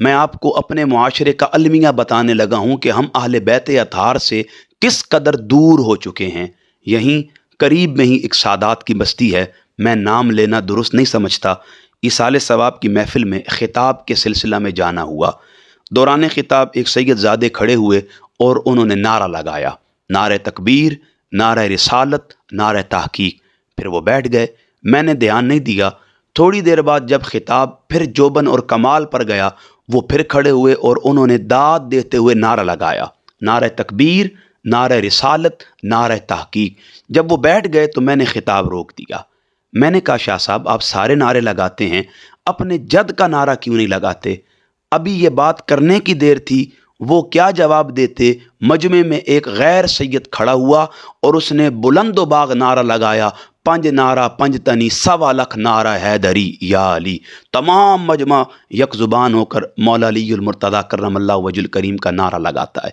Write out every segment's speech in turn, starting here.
میں آپ کو اپنے معاشرے کا المیہ بتانے لگا ہوں کہ ہم اہل بیت اطہار سے کس قدر دور ہو چکے ہیں۔ یہیں قریب میں ہی ایک سادات کی بستی ہے، میں نام لینا درست نہیں سمجھتا، ایصال ثواب کی محفل میں خطاب کے سلسلہ میں جانا ہوا۔ دوران خطاب ایک سید زادے کھڑے ہوئے اور انہوں نے نعرہ لگایا، نعرہ تکبیر، نعرہ رسالت، نعرہ تحقیق۔ پھر وہ بیٹھ گئے، میں نے دھیان نہیں دیا۔ تھوڑی دیر بعد جب خطاب پھر جوبن اور کمال پر گیا، وہ پھر کھڑے ہوئے اور انہوں نے داد دیتے ہوئے نعرہ لگایا، نعرہ تکبیر، نعرہ رسالت، نعرہ تحقیق۔ جب وہ بیٹھ گئے تو میں نے خطاب روک دیا۔ میں نے کہا شاہ صاحب آپ سارے نعرے لگاتے ہیں، اپنے جد کا نعرہ کیوں نہیں لگاتے؟ ابھی یہ بات کرنے کی دیر تھی، وہ کیا جواب دیتے؟ مجمع میں ایک غیر سید کھڑا ہوا اور اس نے بلند و باغ نعرہ لگایا، پنج نعرہ پنج تنی 1.25 نعرہ حیدری یا علی۔ تمام مجمع یک زبان ہو کر مولا علی المرتضیٰ کرم اللہ وجہ الکریم کا نعرہ لگاتا ہے۔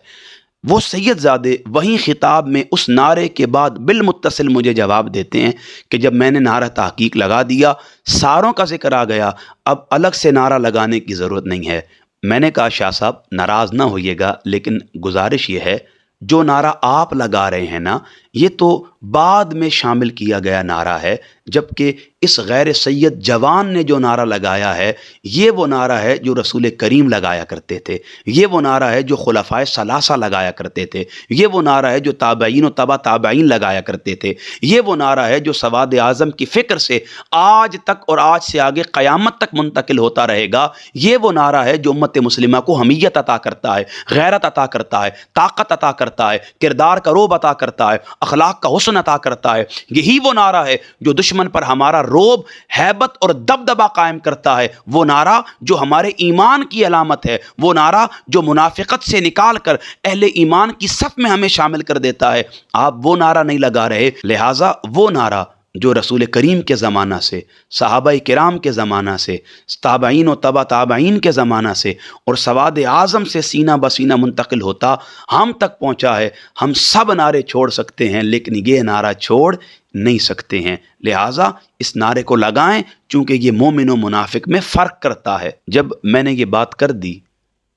وہ سید زادے وہیں خطاب میں اس نعرے کے بعد بالمتصل مجھے جواب دیتے ہیں کہ جب میں نے نعرہ تحقیق لگا دیا، ساروں کا ذکر آ گیا، اب الگ سے نعرہ لگانے کی ضرورت نہیں ہے۔ میں نے کہا شاہ صاحب ناراض نہ ہوئیے گا، لیکن گزارش یہ ہے جو نعرہ آپ لگا رہے ہیں نا، یہ تو بعد میں شامل کیا گیا نعرہ ہے، جبکہ اس غیر سید جوان نے جو نعرہ لگایا ہے یہ وہ نعرہ ہے جو رسول کریم لگایا کرتے تھے، یہ وہ نعرہ ہے جو خلفائے ثلاثہ لگایا کرتے تھے، یہ وہ نعرہ ہے جو تابعین و تبع تابعین لگایا کرتے تھے، یہ وہ نعرہ ہے جو سواد اعظم کی فکر سے آج تک اور آج سے آگے قیامت تک منتقل ہوتا رہے گا، یہ وہ نعرہ ہے جو امت مسلمہ کو حمیت عطا کرتا ہے، غیرت عطا کرتا ہے، طاقت عطا کرتا ہے، کردار کا روب عطا کرتا ہے، اخلاق کا حسن عطا کرتا ہے۔ یہی وہ نعرہ ہے جو دشمن پر ہمارا روب، ہیبت اور دبدبہ قائم کرتا ہے، وہ نعرہ جو ہمارے ایمان کی علامت ہے، وہ نعرہ جو منافقت سے نکال کر اہل ایمان کی صف میں ہمیں شامل کر دیتا ہے۔ آپ وہ نعرہ نہیں لگا رہے، لہٰذا وہ نعرہ جو رسول کریم کے زمانہ سے، صحابہ کرام کے زمانہ سے، تابعین و تبع تابعین کے زمانہ سے اور سواد اعظم سے سینہ بسینہ منتقل ہوتا ہم تک پہنچا ہے، ہم سب نعرے چھوڑ سکتے ہیں لیکن یہ نعرہ چھوڑ نہیں سکتے ہیں، لہٰذا اس نعرے کو لگائیں، چونکہ یہ مومن و منافق میں فرق کرتا ہے۔ جب میں نے یہ بات کر دی،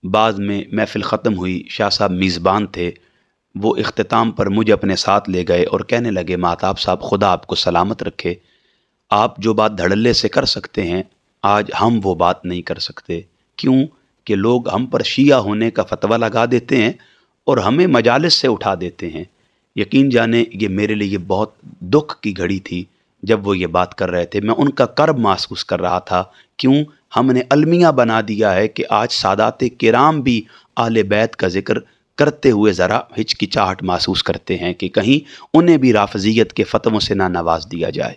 بعد میں محفل ختم ہوئی، شاہ صاحب میزبان تھے، وہ اختتام پر مجھے اپنے ساتھ لے گئے اور کہنے لگے مہتاب صاحب خدا آپ کو سلامت رکھے، آپ جو بات دھڑلے سے کر سکتے ہیں آج ہم وہ بات نہیں کر سکتے۔ کیوں کہ لوگ ہم پر شیعہ ہونے کا فتویٰ لگا دیتے ہیں اور ہمیں مجالس سے اٹھا دیتے ہیں۔ یقین جانے یہ میرے لیے بہت دکھ کی گھڑی تھی جب وہ یہ بات کر رہے تھے، میں ان کا کرب محسوس کر رہا تھا۔ کیوں ہم نے المیہ بنا دیا ہے کہ آج سادات کرام بھی اہل بیت کا ذکر کرتے ہوئے ذرا ہچکچاہٹ محسوس کرتے ہیں کہ کہیں انہیں بھی رافضیت کے فتووں سے نہ نواز دیا جائے۔